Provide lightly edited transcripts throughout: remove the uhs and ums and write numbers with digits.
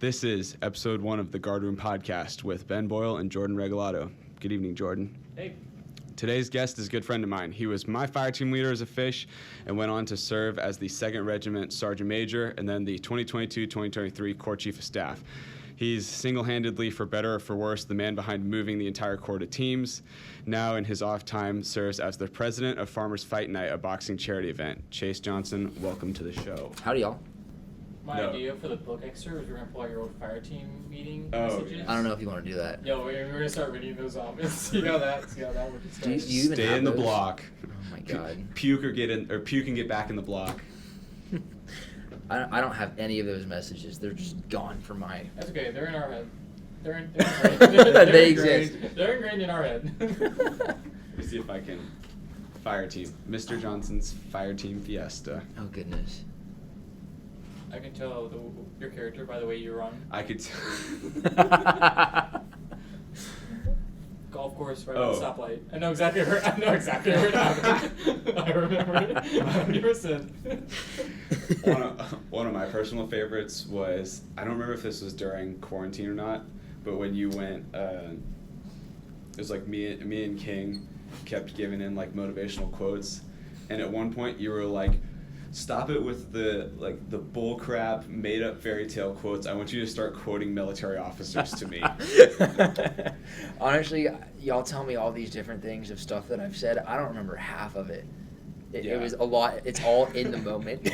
This is episode 1 of the Guardroom Podcast with Ben Boyle and Jordan Regalado. Good evening, Jordan. Hey. Today's guest is a good friend of mine. He was my fire team leader as a fish and went on to serve as the 2nd Regiment Sergeant Major and then the 2022-2023 Corps Chief of Staff. He's single-handedly, for better or for worse, the man behind moving the entire Corps to teams. Now, in his off time, serves as the president of Farmers Fight Night, a boxing charity event. Chase Johnson, welcome to the show. Howdy, y'all. My idea for the book extra was we're going to pull out your old fire team meeting messages. I don't know if you want to do that. Yo, we're going to start reading those off and see how that would Do you even Stay have in the those? block. Oh my god. Puke and get back in the block. I don't have any of those messages. They're just gone from my... That's okay. They're in our head. They're They ingrained. exist. They're ingrained in our head. Let me see if I can. Fire team. Mr. Johnson's fire team fiesta. Oh, goodness. I can tell your character by the way you run. I could. Golf course right at the stoplight. I know exactly where it happened. I remember it 100%. One of my personal favorites was, I don't remember if this was during quarantine or not, but when you went, it was like me and King kept giving in like motivational quotes, and at one point you were like, stop it with the bullcrap made up fairy tale quotes. I want you to start quoting military officers to me. Honestly, y'all tell me all these different things of stuff that I've said. I don't remember half of it. It was a lot. It's all in the moment.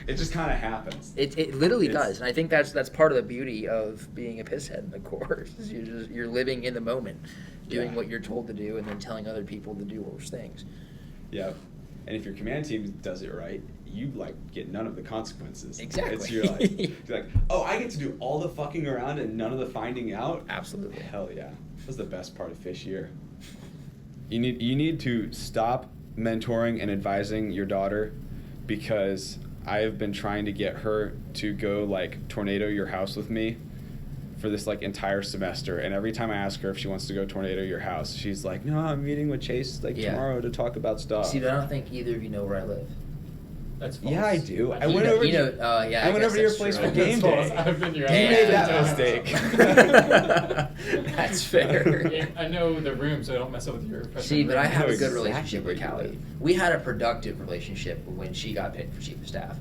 It just kind of happens. It literally does, and I think that's part of the beauty of being a pisshead in the Corps. Is you're living in the moment, doing what you're told to do, and then telling other people to do those things. Yeah. And if your command team does it right, you get none of the consequences. Exactly. You're like, oh, I get to do all the fucking around and none of the finding out. Absolutely. Hell yeah, that was the best part of fish year. You need to stop mentoring and advising your daughter, because I have been trying to get her to go tornado your house with me for this entire semester, and every time I ask her if she wants to go tornado your house, she's like, no, I'm meeting with Chase tomorrow to talk about stuff. See, but I don't think either of you know where I live. That's false. Yeah, I do. I went went over to your place for game day. I've been your You made that mistake. That's fair. I know the room, so I don't mess up with your freshman See, but room. I have a good exactly relationship with where you Callie. live. We had a productive relationship when she got picked for chief of staff.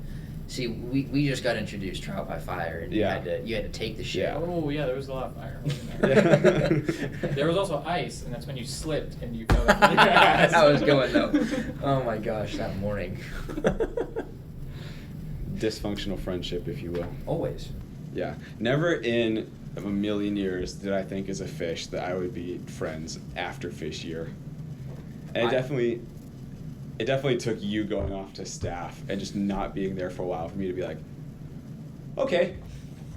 See, we just got introduced trial by fire, and you had to take the shit. Yeah. Oh yeah, there was a lot of fire. Wasn't there? There was also ice, and that's when you slipped and you fell down your ass. I was going though. Oh my gosh, that morning. Dysfunctional friendship, if you will. Always. Yeah. Never in a million years did I think as a fish that I would be friends after fish year. And it definitely took you going off to staff and just not being there for a while for me to be like, okay,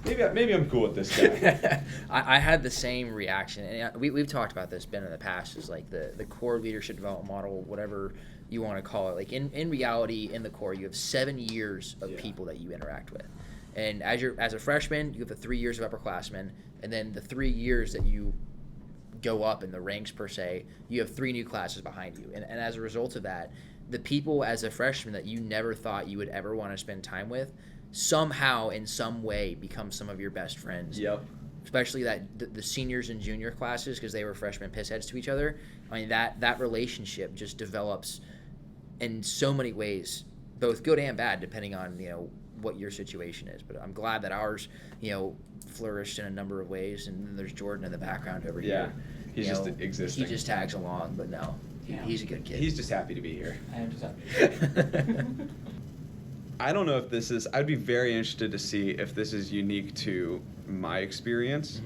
maybe I'm cool with this guy. I had the same reaction, and we've talked about this, Ben, in the past, is the core leadership development model, whatever you want to call it. In reality, in the Corps, you have 7 years of people that you interact with. And as a freshman, you have the 3 years of upperclassmen, and then the 3 years that you go up in the ranks, per se, you have 3 new classes behind you. And as a result of that, the people as a freshman that you never thought you would ever want to spend time with somehow, in some way, become some of your best friends. Yep. Especially the seniors and junior classes, because they were freshmen pissheads to each other. I mean, that relationship just develops in so many ways, both good and bad, depending on what your situation is. But I'm glad that ours flourished in a number of ways. And then there's Jordan in the background over here. Yeah, he's just existing. He just tags along, but no, he's a good kid. He's just happy to be here. I am just happy. I don't know if this is, I'd be very interested to see if this is unique to my experience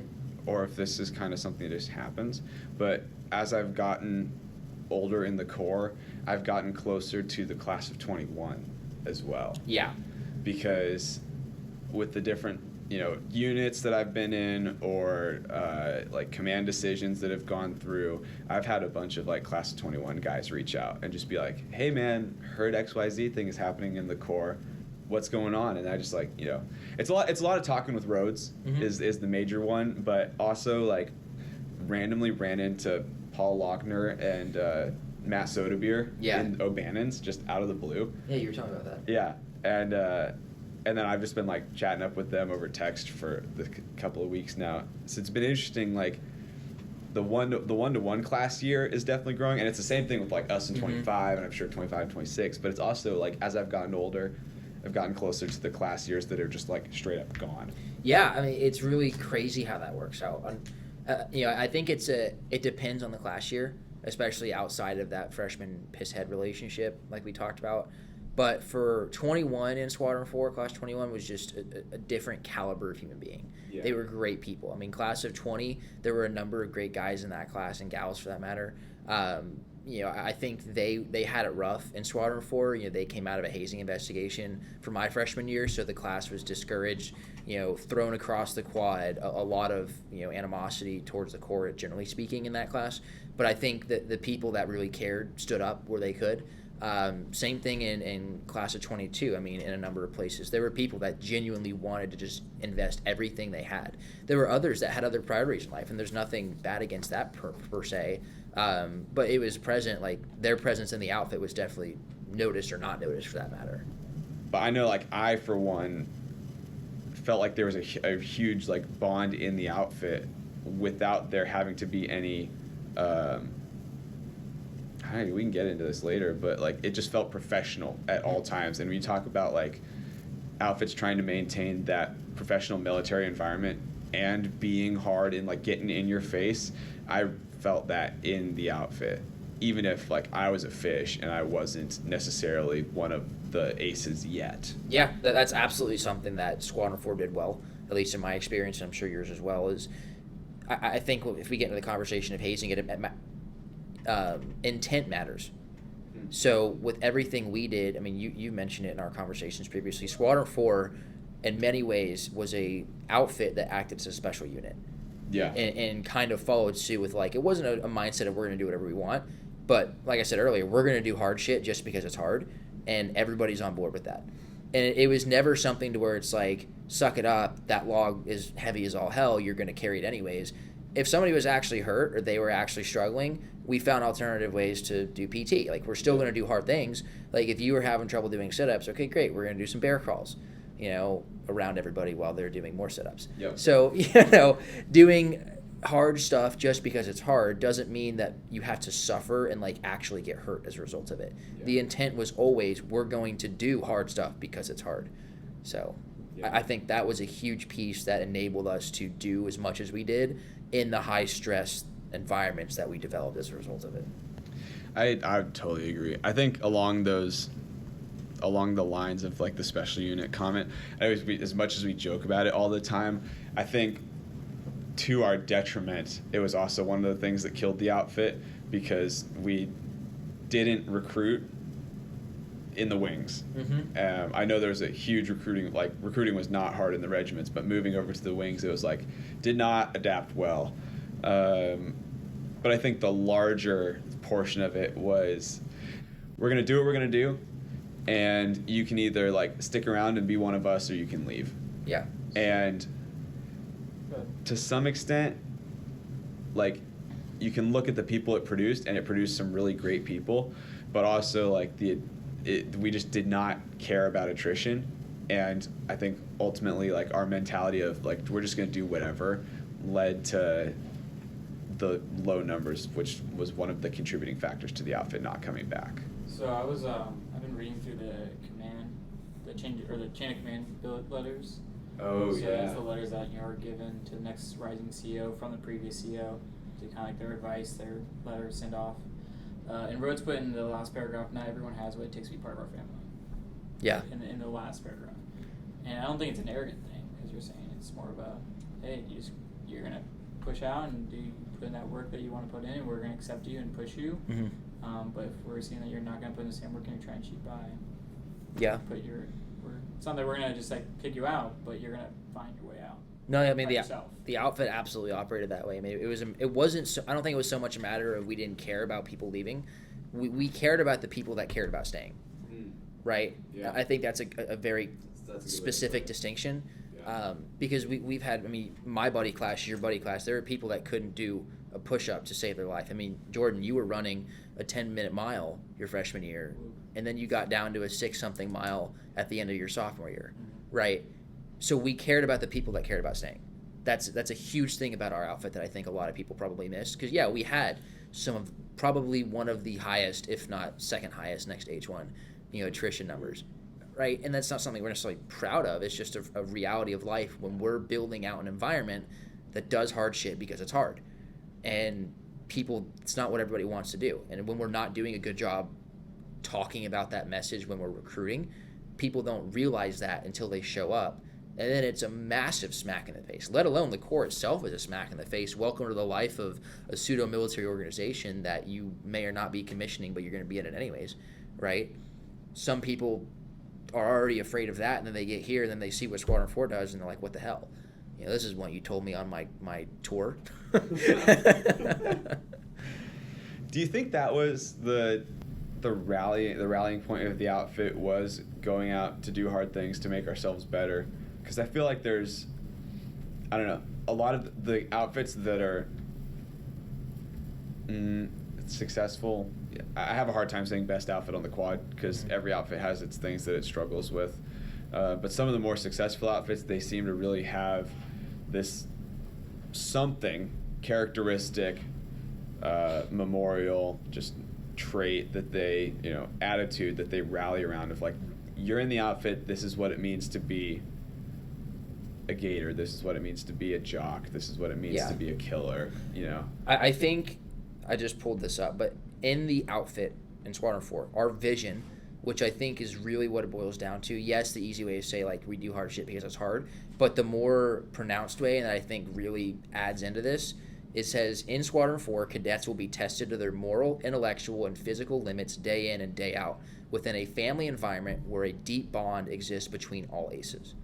or if this is kind of something that just happens. But as I've gotten older in the Corps, I've gotten closer to the class of 21 as well. Yeah. Because with the different, units that I've been in or command decisions that have gone through, I've had a bunch of class of 21 guys reach out and just be like, hey man, heard XYZ thing is happening in the Corps. What's going on? And I just it's a lot of talking with Rhodes is the major one, but also randomly ran into Paul Lochner and Matt Soderbeer in O'Bannon's just out of the blue. Yeah, you were talking about that. Yeah. And and then I've just been like chatting up with them over text for the couple of weeks now. So it's been interesting. Like the one-to-one class year is definitely growing, and it's the same thing with like us in 25, and I'm sure 25 and 26. But it's also like as I've gotten older, I've gotten closer to the class years that are just like straight up gone. Yeah, I mean it's really crazy how that works out. I think it depends on the class year, especially outside of that freshman pisshead relationship like we talked about. But for 21 in Squadron 4, Class 21 was just a different caliber of human being. Yeah. They were great people. I mean, Class of 20, there were a number of great guys in that class, and gals for that matter. I think they had it rough in Squadron 4. They came out of a hazing investigation for my freshman year, so the class was discouraged, thrown across the quad, a lot of, animosity towards the Corps, generally speaking, in that class. But I think that the people that really cared stood up where they could. Same thing in Class of 22. I mean, in a number of places, there were people that genuinely wanted to just invest everything they had. There were others that had other priorities in life, and there's nothing bad against that per se. But it was present, like their presence in the outfit was definitely noticed or not noticed for that matter. But I know, like I for one felt like there was a huge like bond in the outfit without there having to be any. We can get into this later, but like it just felt professional at all times. And when you talk about like outfits trying to maintain that professional military environment and being hard and like getting in your face, I felt that in the outfit, even if like I was a fish and I wasn't necessarily one of the aces yet. Yeah, that's absolutely something that Squadron 4 did well, at least in my experience, and I'm sure yours as well. Is I think if we get into the conversation of hazing, intent matters. So with everything we did, I mean, you mentioned it in our conversations previously, Squadron 4 in many ways was a outfit that acted as a special unit. Yeah. And kind of followed suit with like, it wasn't a mindset of we're going to do whatever we want, but like I said earlier, we're going to do hard shit just because it's hard, and everybody's on board with that. And it was never something to where it's like, suck it up, that log is heavy as all hell, you're going to carry it anyways. If somebody was actually hurt or they were actually struggling, we found alternative ways to do PT. Like, we're still going to do hard things. Like, if you were having trouble doing sit-ups, okay, great, we're going to do some bear crawls, around everybody while they're doing more sit-ups. Yep. So, doing hard stuff just because it's hard doesn't mean that you have to suffer and, like, actually get hurt as a result of it. Yeah. The intent was always, we're going to do hard stuff because it's hard. So, yeah. I think that was a huge piece that enabled us to do as much as we did in the high-stress environments that we developed as a result of it. I totally agree. I think along the lines of like the special unit comment, as much as we joke about it all the time, I think to our detriment, it was also one of the things that killed the outfit, because we didn't recruit in the wings. Mm-hmm. I know there was a huge recruiting was not hard in the regiments, but moving over to the wings, it was like, did not adapt well. But I think the larger portion of it was, we're going to do what we're going to do, and you can either like stick around and be one of us, or you can leave. Yeah. And to some extent, like, you can look at the people it produced, and it produced some really great people, but also like we just did not care about attrition. And I think ultimately, like, our mentality of like, we're just going to do whatever led to the low numbers, which was one of the contributing factors to the outfit not coming back. So I've been reading through the chain of command billet letters. Oh, so yeah. that's the letters that are given to the next rising CO from the previous CO, to kind of like their advice, their letter send off. And Rhodes put in the last paragraph, not everyone has what it takes to be part of our family. Yeah. In the last paragraph. And I don't think it's an arrogant thing, as you're saying. It's more of a, hey, you're going to push out and put in that work that you want to put in, and we're going to accept you and push you. Mm-hmm. But if we're seeing that you're not going to put in the same work, we're going to try and cheat by. Yeah. It's not that we're going to just like kick you out, but you're going to find your way out. No, I mean the outfit absolutely operated that way. I mean, it wasn't. I don't think it was so much a matter of we didn't care about people leaving. We cared about the people that cared about staying. Right. Yeah. I think that's a very specific distinction. Yeah. Because we've had. I mean, my buddy class, your buddy class. There are people that couldn't do a push-up to save their life. I mean, Jordan, you were running a 10-minute mile your freshman year, and then you got down to a 6-something mile at the end of your sophomore year. right? So we cared about the people that cared about staying. That's a huge thing about our outfit that I think a lot of people probably missed. Because, yeah, we had probably one of the highest, if not second highest, next H1, attrition numbers, right? And that's not something we're necessarily proud of. It's just a reality of life when we're building out an environment that does hard shit because it's hard. And it's not what everybody wants to do. And when we're not doing a good job talking about that message when we're recruiting, people don't realize that until they show up. And then it's a massive smack in the face, let alone the Corps itself is a smack in the face. Welcome to the life of a pseudo-military organization that you may or not be commissioning, but you're going to be in it anyways, right? Some people are already afraid of that, and then they get here, and then they see what Squadron 4 does, and they're like, what the hell? This is what you told me on my tour. Do you think that was the rallying point of the outfit was going out to do hard things to make ourselves better? Because I feel like there's, I don't know, a lot of the outfits that are successful. I have a hard time saying best outfit on the quad because every outfit has its things that it struggles with. But some of the more successful outfits, they seem to really have this something characteristic, memorial, just trait that they, attitude that they rally around of like, you're in the outfit, this is what it means to be a gator, this is what it means to be a jock, this is what it means to be a killer, I think I just pulled this up, but in the outfit in Squadron 4, our vision, which I think is really what it boils down to. Yes, the easy way is to say, like, we do hard shit because it's hard, but the more pronounced way, and I think really adds into this, it says, in Squadron 4, cadets will be tested to their moral, intellectual, and physical limits day in and day out within a family environment where a deep bond exists between all aces.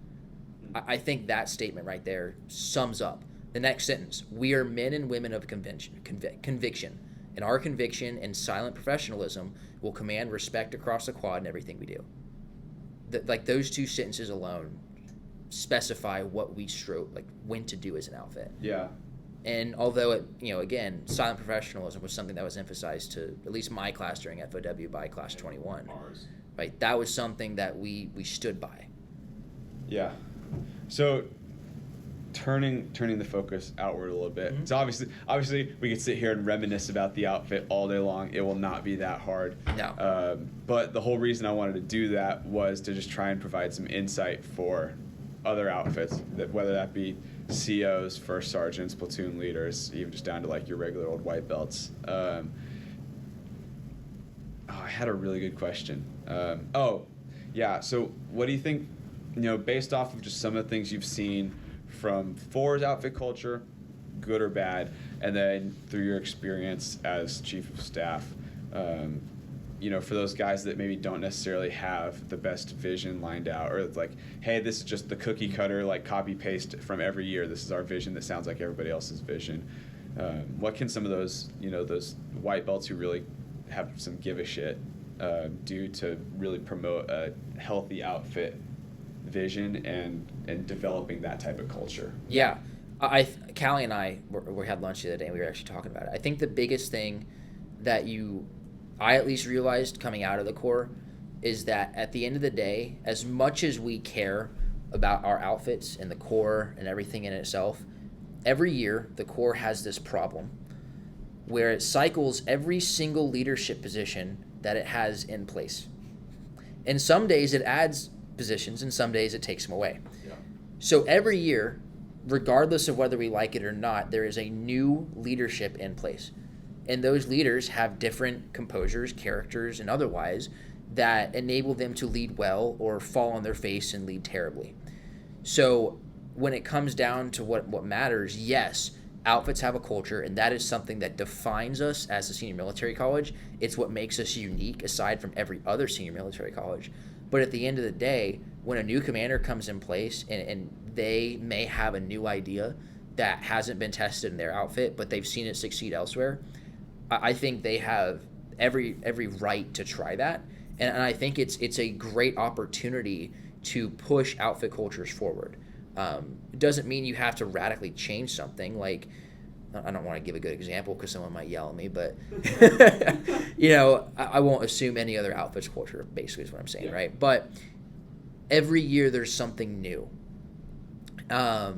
I think that statement right there sums up the next sentence. We are men and women of conviction, and our conviction and silent professionalism will command respect across the quad in everything we do. Those two sentences alone specify what we when to do as an outfit. Yeah. And although it, again, silent professionalism was something that was emphasized to at least my class during FOW by class 21. Ours. Right. That was something that we stood by. Yeah. So turning the focus outward a little bit. Mm-hmm. So obviously we could sit here and reminisce about the outfit all day long. It will not be that hard. No. But the whole reason I wanted to do that was to just try and provide some insight for other outfits, that whether that be COs, first sergeants, platoon leaders, even just down to like your regular old white belts. I had a really good question. So what do you think, based off of just some of the things you've seen from 4's outfit culture, good or bad, and then through your experience as chief of staff, for those guys that maybe don't necessarily have the best vision lined out, or it's like, hey, this is just the cookie cutter, like copy paste from every year. This is our vision that sounds like everybody else's vision. What can some of those, those white belts who really have some give a shit do to really promote a healthy outfit vision and developing that type of culture? Yeah. Callie and I we had lunch the other day and we were actually talking about it. I think the biggest thing that I at least realized coming out of the Corps is that at the end of the day, as much as we care about our outfits and the Corps and everything in itself, every year the Corps has this problem where it cycles every single leadership position that it has in place. And some days it adds positions and some days it takes them away. Yeah. So every year, regardless of whether we like it or not, there is a new leadership in place. And those leaders have different composures, characters, and otherwise that enable them to lead well or fall on their face and lead terribly. So when it comes down to what matters, yes, outfits have a culture, and that is something that defines us as a senior military college. It's what makes us unique aside from every other senior military college. But at the end of the day, when a new commander comes in place and they may have a new idea that hasn't been tested in their outfit, but they've seen it succeed elsewhere, I think they have every right to try that. And I think it's a great opportunity to push outfit cultures forward. It doesn't mean you have to radically change something. Like, I don't want to give a good example because someone might yell at me, but I won't assume any other outfits culture, basically is what I'm saying, right? But every year there's something new. I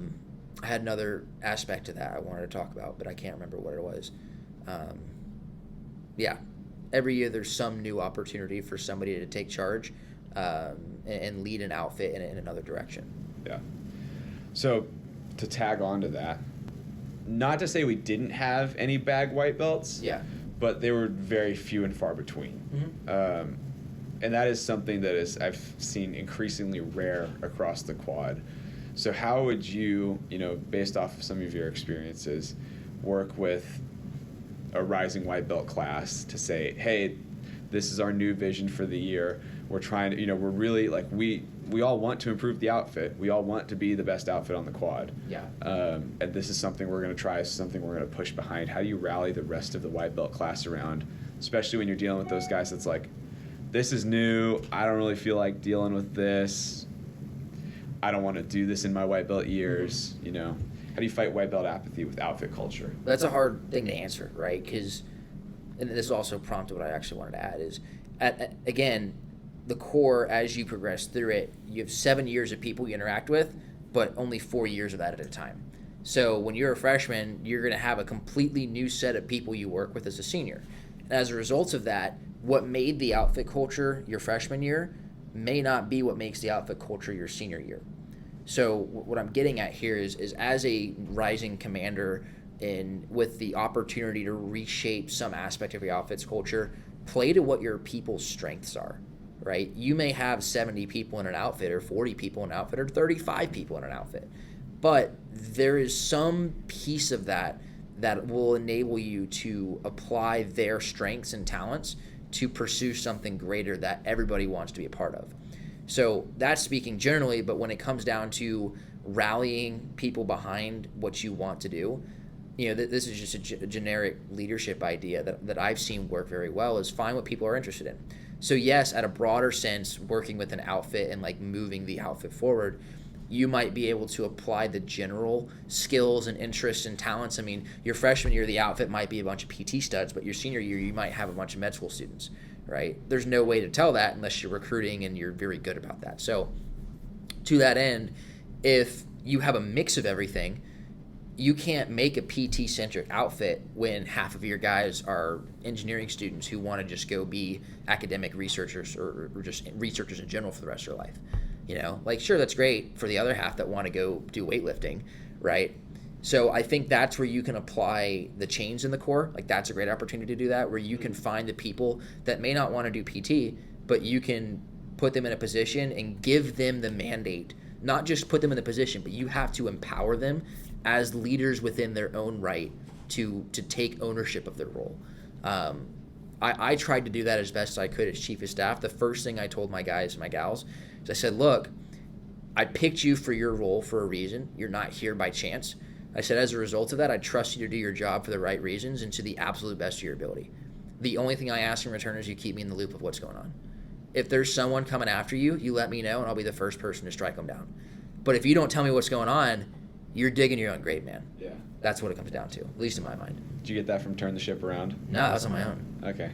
had another aspect to that I wanted to talk about, but I can't remember what it was. Every year there's some new opportunity for somebody to take charge and lead an outfit in another direction. Yeah. So to tag on to that, not to say we didn't have any bag white belts, but they were very few and far between. Mm-hmm. And that is something that I've seen increasingly rare across the quad. So how would you, based off of some of your experiences, work with a rising white belt class to say, hey, this is our new vision for the year. We're trying to, we're really like, we all want to improve the outfit. We all want to be the best outfit on the quad. Yeah. And this is something we're going to try, something we're going to push behind. How do you rally the rest of the white belt class around, especially when you're dealing with those guys that's like, this is new. I don't really feel like dealing with this. I don't want to do this in my white belt years, How do you fight white belt apathy with outfit culture? That's a hard thing to answer, right? Because, and this also prompted what I actually wanted to add is, again, the core, as you progress through it, you have 7 years of people you interact with, but only 4 years of that at a time. So when you're a freshman, you're going to have a completely new set of people you work with as a senior. And as a result of that, what made the outfit culture your freshman year may not be what makes the outfit culture your senior year. So what I'm getting at here is as a rising commander and with the opportunity to reshape some aspect of your outfit's culture, play to what your people's strengths are, right? You may have 70 people in an outfit or 40 people in an outfit or 35 people in an outfit, but there is some piece of that will enable you to apply their strengths and talents to pursue something greater that everybody wants to be a part of. So that's speaking generally, but when it comes down to rallying people behind what you want to do, this is just a generic leadership idea that I've seen work very well, is find what people are interested in. So yes, at a broader sense, working with an outfit and like moving the outfit forward, you might be able to apply the general skills and interests and talents. I mean, your freshman year, the outfit might be a bunch of PT studs, but your senior year, you might have a bunch of med school students, right? There's no way to tell that unless you're recruiting and you're very good about that. So to that end, if you have a mix of everything, you can't make a PT-centric outfit when half of your guys are engineering students who want to just go be academic researchers or just researchers in general for the rest of their life. Sure, that's great for the other half that want to go do weightlifting, right? So I think that's where you can apply the chains in the core. Like that's a great opportunity to do that, where you can find the people that may not want to do PT, but you can put them in a position and give them the mandate, not just put them in the position, but you have to empower them as leaders within their own right to take ownership of their role. I tried to do that as best as I could as chief of staff. The first thing I told my guys and my gals is I said, look, I picked you for your role for a reason. You're not here by chance. I said, as a result of that, I trust you to do your job for the right reasons and to the absolute best of your ability. The only thing I ask in return is you keep me in the loop of what's going on. If there's someone coming after you, you let me know and I'll be the first person to strike them down. But if you don't tell me what's going on, you're digging your own grave, man. Yeah. That's what it comes down to, at least in my mind. Did you get that from Turn the Ship Around? No, that's on my own. Okay.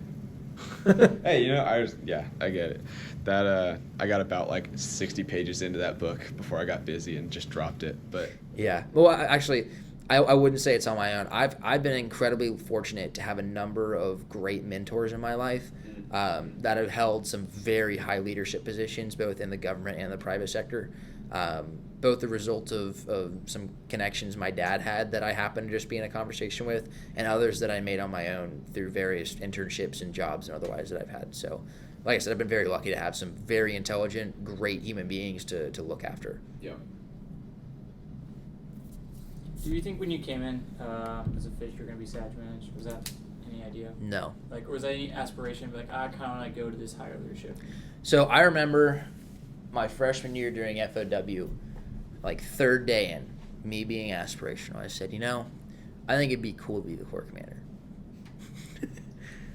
Hey, I get it. That I got about like 60 pages into that book before I got busy and just dropped it. But yeah, well, I wouldn't say it's on my own. I've been incredibly fortunate to have a number of great mentors in my life that have held some very high leadership positions, both in the government and the private sector. Both the result of some connections my dad had that I happened to just be in a conversation with, and others that I made on my own through various internships and jobs and otherwise that I've had. So, like I said, I've been very lucky to have some very intelligent, great human beings to look after. Yeah. Do you think when you came in as a fish, you're going to be SAG managed? Was that any idea? No. Or was that any aspiration? I kind of want to go to this higher leadership. So I remember my freshman year during FOW, third day in, me being aspirational. I said, I think it'd be cool to be the corps commander.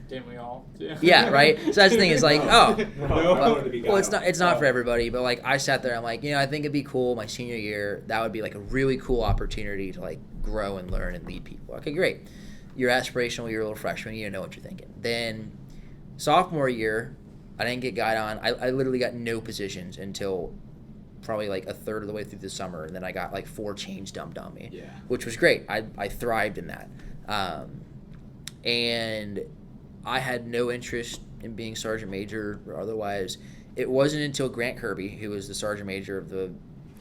Didn't we all? Yeah, right? So that's the thing is No. it's not for everybody, but I sat there, I'm I think it'd be cool my senior year. That would be a really cool opportunity to grow and learn and lead people. Okay, great. You're aspirational, you're a little freshman, you know what you're thinking. Then sophomore year, I didn't get guide on. I literally got no positions until probably like a third of the way through the summer, and then I got like 4 chains dumped on me, Yeah. which was great. I thrived in that. And I had no interest in being sergeant major or otherwise. It wasn't until Grant Kirby, who was the sergeant major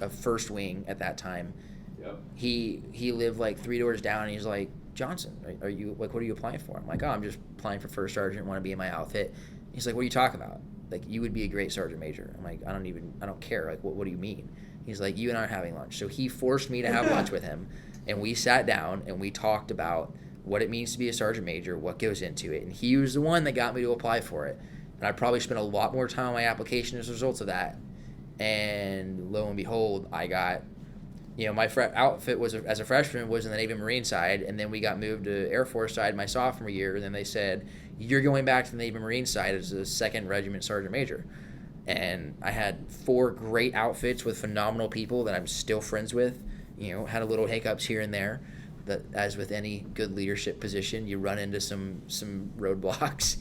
of First Wing at that time, Yep. he lived like 3 doors down, and he's like, Johnson, are you like, what are you applying for? I'm like, oh, I'm just applying for first sergeant, want to be in my outfit. He's like, what are you talking about? Like, you would be a great sergeant major. I'm like, I don't care. Like, what do you mean? He's like, you and I are having lunch. So he forced me to have lunch with him, and we sat down and we talked about what it means to be a sergeant major, what goes into it. And he was the one that got me to apply for it. And I probably spent a lot more time on my application as a result of that. And lo and behold, I got, my outfit was as a freshman was in the Navy Marine side, and then we got moved to Air Force side my sophomore year, and then they said, you're going back to the Navy Marine side as a 2nd Regiment Sergeant Major. And I had 4 great outfits with phenomenal people that I'm still friends with. Had a little hiccups here and there. That, as with any good leadership position, you run into some roadblocks.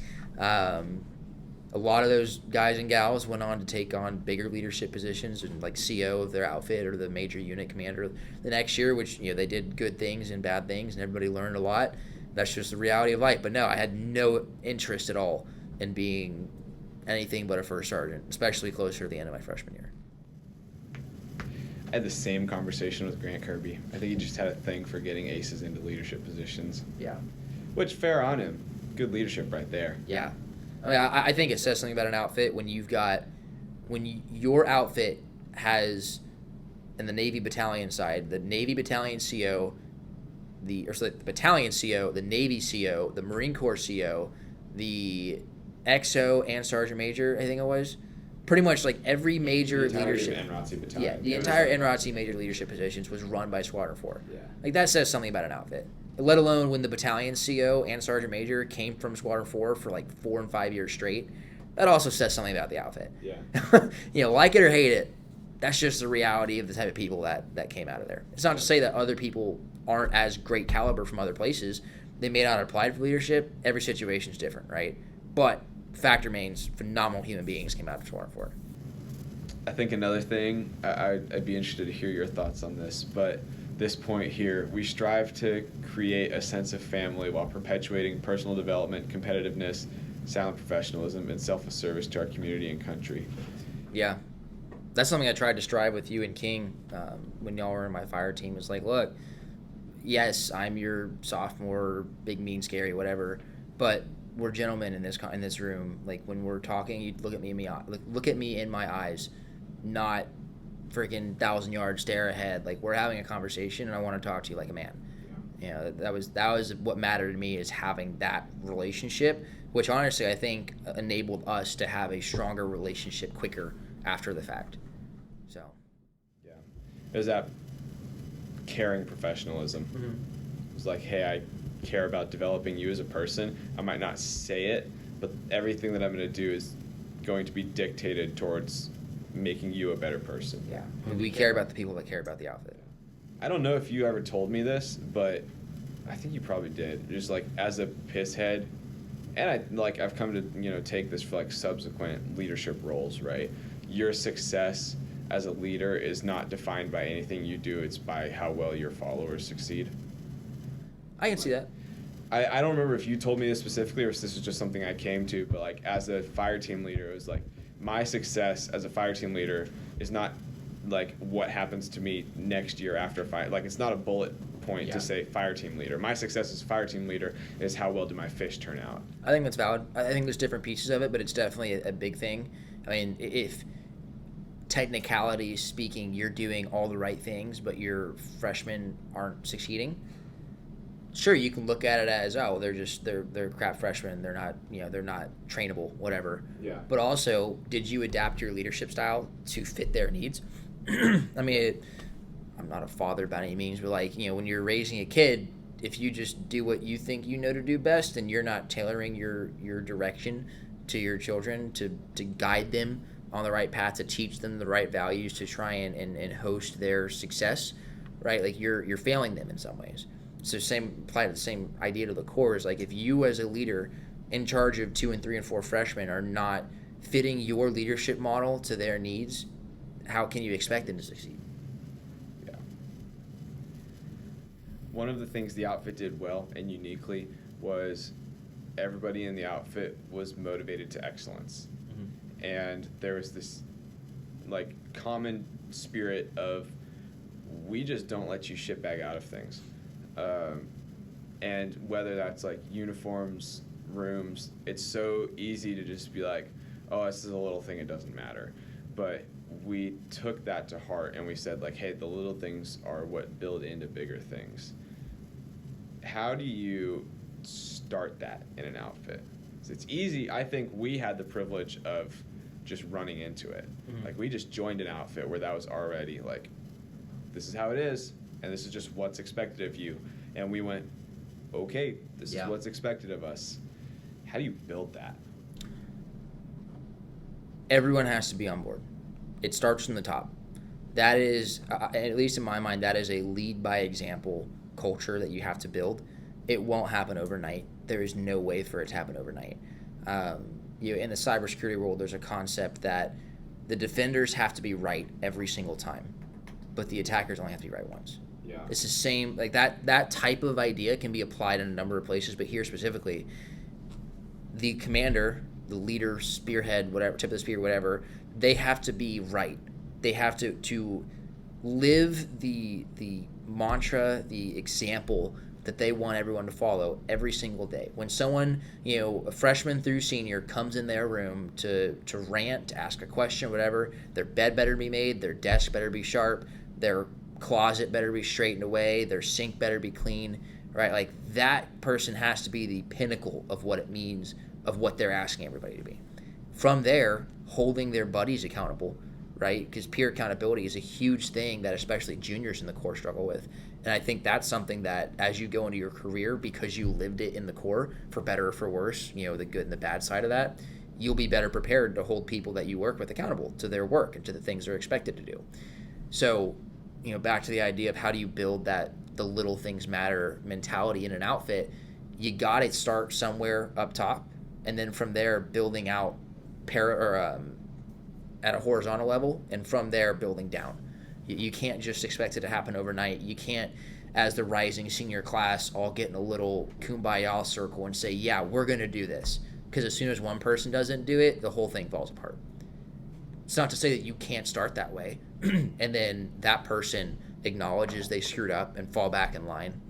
A lot of those guys and gals went on to take on bigger leadership positions and like CO of their outfit or the major unit commander the next year, which they did good things and bad things, and everybody learned a lot. That's just the reality of life. But no, I had no interest at all in being anything but a first sergeant, especially closer to the end of my freshman year. I had the same conversation with Grant Kirby. I think he just had a thing for getting aces into leadership positions. Yeah. Which, fair on him. Good leadership right there. Yeah. I mean, I think it says something about an outfit when your outfit has, in the Navy battalion side, the Navy battalion CO, the battalion CO, the Navy CO, the Marine Corps CO, the XO and Sergeant Major, I think it was. Pretty much like every major leadership. NROTC battalion. Yeah, the entire NROTC major leadership positions was run by Squadron 4. Yeah. Like, that says something about an outfit. Let alone when the battalion CO and Sergeant Major came from Squadron 4 for like 4 and 5 years straight. That also says something about the outfit. Yeah. Like it or hate it, that's just the reality of the type of people that came out of there. It's not to say that other people aren't as great caliber from other places. They may not have applied for leadership. Every situation is different, right? But fact remains, phenomenal human beings came out of Squadron 4. I think another thing, I'd be interested to hear your thoughts on this, but this point here, we strive to create a sense of family while perpetuating personal development, competitiveness, sound professionalism, and selfless service to our community and country. Yeah. That's something I tried to strive with you and King when y'all were in my fire team. It's like, look, yes, I'm your sophomore, big, mean, scary, whatever, but we're gentlemen in this room. Like, when we're talking, you look at me in my eyes, not freaking 1,000-yard stare ahead. Like, we're having a conversation, and I want to talk to you like a man. That was what mattered to me, is having that relationship, which honestly I think enabled us to have a stronger relationship quicker after the fact. So, yeah, there's that caring professionalism. Mm-hmm. It was like, hey, I care about developing you as a person. I might not say it, but everything that I'm going to do is going to be dictated towards making you a better person. Yeah, we care about the people that care about the outfit. I don't know if you ever told me this, but I think you probably did. Just like, as a piss head, and I've come to take this for like subsequent leadership roles, right? Your success as a leader is not defined by anything you do; it's by how well your followers succeed. I can see that. I don't remember if you told me this specifically or if this was just something I came to, but like, as a fire team leader, it was like, my success as a fire team leader is not like what happens to me next year after fire. Like, it's not a bullet point to say fire team leader. My success as fire team leader is how well do my fish turn out. I think that's valid. I think there's different pieces of it, but it's definitely a big thing. I mean, if technicality speaking, you're doing all the right things, but your freshmen aren't succeeding, sure, you can look at it as, they're crap freshmen, they're not trainable, whatever. Yeah. But also, did you adapt your leadership style to fit their needs? I mean, I'm not a father by any means, but when you're raising a kid, if you just do what you think you know to do best, and you're not tailoring your direction to your children to guide them on the right path, to teach them the right values, to try and host their success, right? Like, you're failing them in some ways. So apply the same idea to the core, is like, if you as a leader in charge of 2 and 3 and 4 freshmen are not fitting your leadership model to their needs, how can you expect them to succeed? Yeah. One of the things the outfit did well and uniquely was everybody in the outfit was motivated to excellence. Mm-hmm. And there was this like common spirit of, we just don't let you shitbag out of things. And whether that's like uniforms, rooms, it's so easy to just be like, oh, this is a little thing, it doesn't matter. But we took that to heart and we said like, hey, the little things are what build into bigger things. How do you start that in an outfit? It's easy. I think we had the privilege of just running into it. Mm-hmm. Like we just joined an outfit where that was already like, this is how it is, and this is just what's expected of you. And we went, okay, this is what's expected of us. How do you build that? Everyone has to be on board. It starts from the top. That is, at least in my mind, that is a lead by example culture that you have to build. It won't happen overnight. There is no way for it to happen overnight. In the cybersecurity world, there's a concept that the defenders have to be right every single time, but the attackers only have to be right once. Yeah. It's the same, like that type of idea can be applied in a number of places, but here specifically, the commander, the leader, spearhead, whatever, tip of the spear, whatever, they have to be right. They have to live the mantra, the example that they want everyone to follow every single day. When someone, a freshman through senior comes in their room to rant, to ask a question, whatever, their bed better be made, their desk better be sharp, their closet better be straightened away, their sink better be clean, right? Like that person has to be the pinnacle of what it means, of what they're asking everybody to be. From there, holding their buddies accountable, right? Because peer accountability is a huge thing that especially juniors in the Corps struggle with. And I think that's something that as you go into your career, because you lived it in the Corps, for better or for worse, the good and the bad side of that, you'll be better prepared to hold people that you work with accountable to their work and to the things they're expected to do. So, back to the idea of how do you build that the little things matter mentality in an outfit, you got to start somewhere up top, and then from there building out at a horizontal level, and from there building down. You can't just expect it to happen overnight. You can't, as the rising senior class, all get in a little kumbaya circle and say, yeah, we're going to do this. Because as soon as one person doesn't do it, the whole thing falls apart. It's not to say that you can't start that way, and then that person acknowledges they screwed up and fall back in line.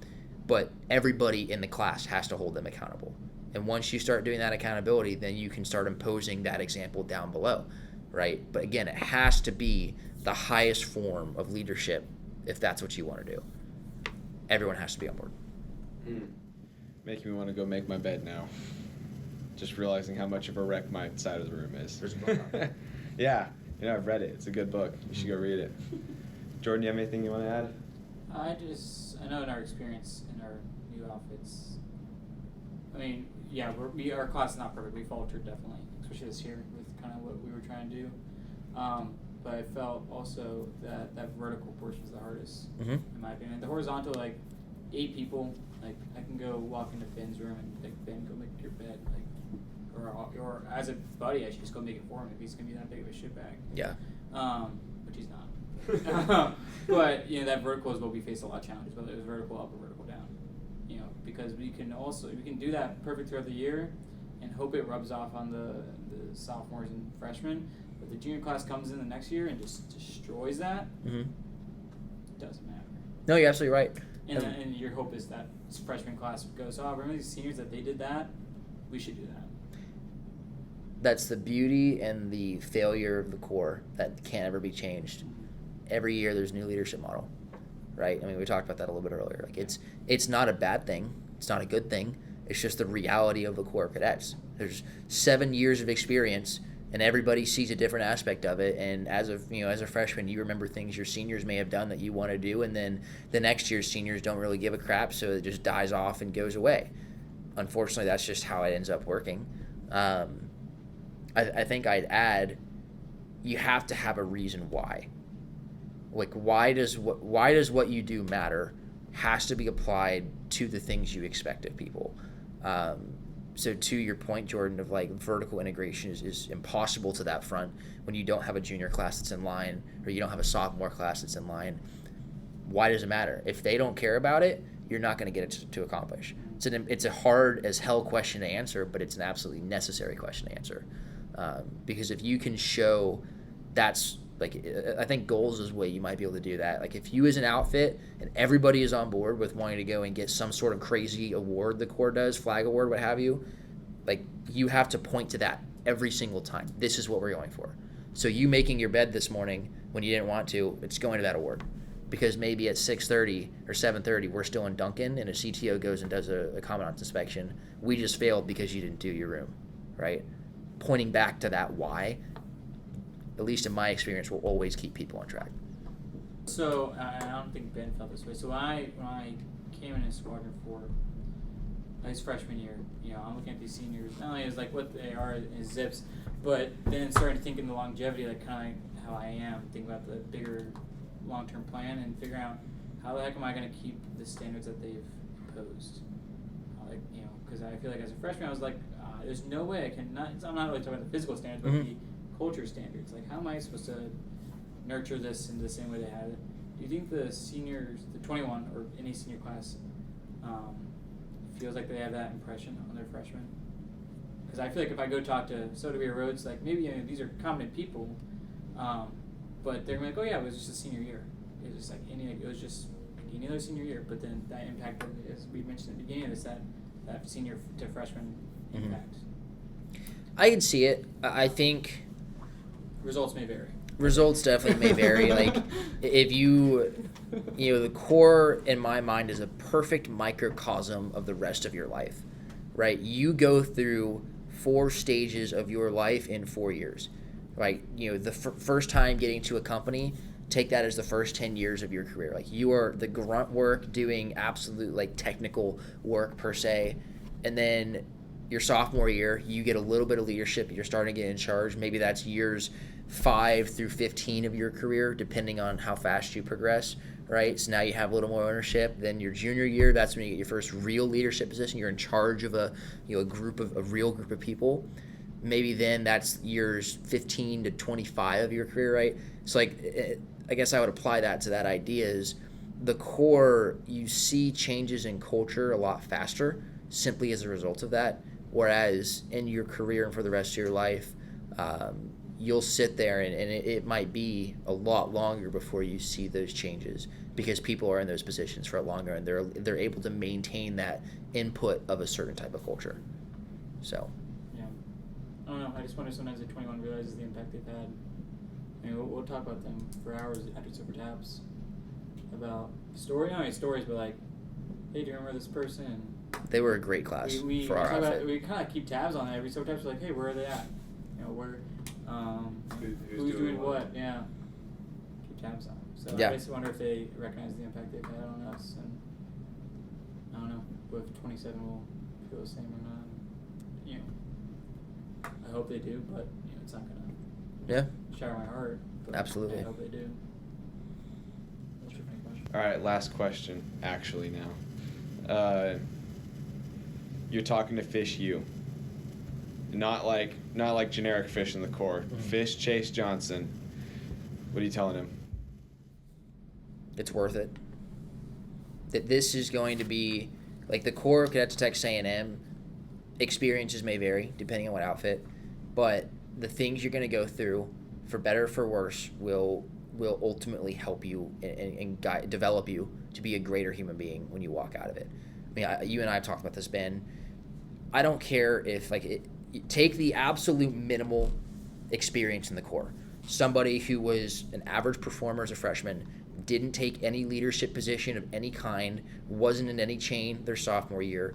But everybody in the class has to hold them accountable. And once you start doing that accountability, then you can start imposing that example down below, right? But again, it has to be the highest form of leadership if that's what you want to do. Everyone has to be on board. Making me want to go make my bed now. Just realizing how much of a wreck my side of the room is. There's a book on it. Yeah, I've read it. It's a good book. You should go read it. Jordan, you have anything you want to add? I know in our experience in our new outfits, our class is not perfect. We faltered definitely, especially this year with kind of what we were trying to do. But I felt also that vertical portion was the hardest, in my opinion. The horizontal, 8 people, I can go walk into Ben's room and Ben, go make your bed, or as a buddy, I should just go make it for him if he's gonna be that big of a shitbag. Yeah. Which he's not. But that vertical is what we face a lot of challenges, whether it was vertical up or vertical down. Because we can do that perfect throughout the year, and hope it rubs off on the sophomores and freshmen. But the junior class comes in the next year and just destroys that. It doesn't matter. No, you're absolutely right. And your hope is that freshman class goes, remember these seniors that they did that? We should do that. That's the beauty and the failure of the Corps that can't ever be changed. Every year there's a new leadership model, right? We talked about that a little bit earlier. It's not a bad thing. It's not a good thing. It's just the reality of the Corps cadets. There's 7 years of experience, and everybody sees a different aspect of it. And as a freshman, you remember things your seniors may have done that you want to do, and then the next year's seniors don't really give a crap, so it just dies off and goes away. Unfortunately, that's just how it ends up working. I think I'd add, you have to have a reason why. Why does what you do matter? Has to be applied to the things you expect of people. So to your point, Jordan, of like vertical integration is impossible to that front when you don't have a junior class that's in line, or you don't have a sophomore class that's in line. Why does it matter? If they don't care about it, you're not going to get it to accomplish. It's a hard as hell question to answer, but it's an absolutely necessary question to answer. Because if you can show that's, like, I think goals is a way you might be able to do that. Like, if you as an outfit and everybody is on board with wanting to go and get some sort of crazy award the Corps does, flag award, what have you, like, you have to point to that every single time. This is what we're going for. So you making your bed this morning when you didn't want to, it's going to that award. Because maybe at 6:30 or 7:30 we're still in Duncan and a CTO goes and does a commandant's inspection. We just failed because you didn't do your room, right? Pointing back to that why, at least in my experience, will always keep people on track. So I don't think Ben felt this way. So when I came in as Squadron for his freshman year, I'm looking at these seniors, not only as like what they are as zips, but then starting to think in the longevity, like kind of how I am, think about the bigger long-term plan and figuring out how the heck am I going to keep the standards that they've imposed. Like, because I feel like as a freshman I was like, there's no way I can not. I'm not really talking about the physical standards, but the culture standards. Like, how am I supposed to nurture this in the same way they had it? Do you think the seniors, the 21 or any senior class, feels like they have that impression on their freshmen? Because I feel like if I go talk to Sotovia Rhodes, like maybe these are competent people, but they're like, oh yeah, it was just a senior year. It was just like it was just like any other senior year. But then that impact, as we mentioned at the beginning, is that senior to freshman impact. I can see it. I think results may vary. Results definitely may vary. Like, if the Corps in my mind is a perfect microcosm of the rest of your life, right? You go through 4 stages of your life in 4 years, right? The first time getting to a company, take that as the first 10 years of your career. Like, you are the grunt work doing absolute like technical work per se, and then your sophomore year, you get a little bit of leadership. You're starting to get in charge. Maybe that's years 5 through 15 of your career, depending on how fast you progress, right? So now you have a little more ownership. Then your junior year, that's when you get your first real leadership position. You're in charge of a real group of people. Maybe then that's years 15 to 25 of your career, right? So like, I guess I would apply that to that idea is the Corps, you see changes in culture a lot faster simply as a result of that. Whereas in your career and for the rest of your life, you'll sit there and it might be a lot longer before you see those changes because people are in those positions for longer and they're able to maintain that input of a certain type of culture. So. Yeah. I don't know. I just wonder sometimes if 21 realizes the impact they've had. I mean, we'll talk about them for hours after Super Taps about not only stories, but like, hey, do you remember this person? They were a great class for our outfit. We kind of keep tabs on it every so times. We're like, hey, where are they at? Where, who's doing what? Yeah, keep tabs on them. So yeah. I just wonder if they recognize the impact they've had on us, and I don't know if 27 will feel the same or not. I hope they do, but it's not gonna shatter my heart. But absolutely. I hope they do. What's your next question? All right, last question. Actually, now. You're talking to Fish U. Not like generic Fish in the Corps. Fish Chase Johnson. What are you telling him? It's worth it. That this is going to be like the Corps Cadets of Texas A&M. Experiences may vary depending on what outfit, but the things you're going to go through, for better or for worse, will ultimately help you and develop you to be a greater human being when you walk out of it. I mean, you and I have talked about this, Ben. I don't care if, take the absolute minimal experience in the Corps. Somebody who was an average performer as a freshman, didn't take any leadership position of any kind, wasn't in any chain their sophomore year,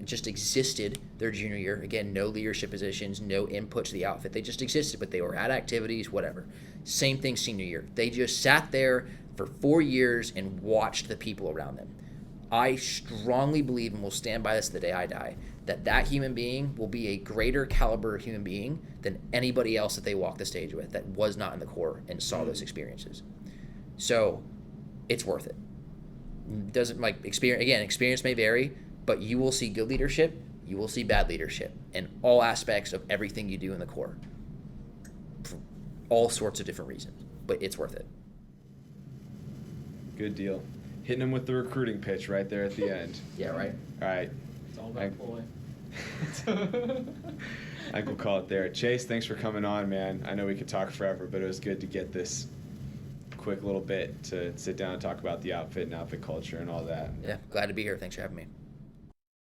just existed their junior year. Again, no leadership positions, no input to the outfit. They just existed, but they were at activities, whatever. Same thing senior year. They just sat there for 4 years and watched the people around them. I strongly believe, and will stand by this the day I die, that human being will be a greater caliber human being than anybody else that they walk the stage with that was not in the Corps and saw those experiences. So it's worth it. Doesn't experience may vary, but you will see good leadership, you will see bad leadership in all aspects of everything you do in the Corps. For all sorts of different reasons, but it's worth it. Good deal. Hitting them with the recruiting pitch right there at the end. Yeah, right. All right. It's all about boy. I think we'll call it there. Chase, thanks for coming on, man. I know we could talk forever, but it was good to get this quick little bit to sit down and talk about the outfit and outfit culture and all that. Yeah, glad to be here. Thanks for having me.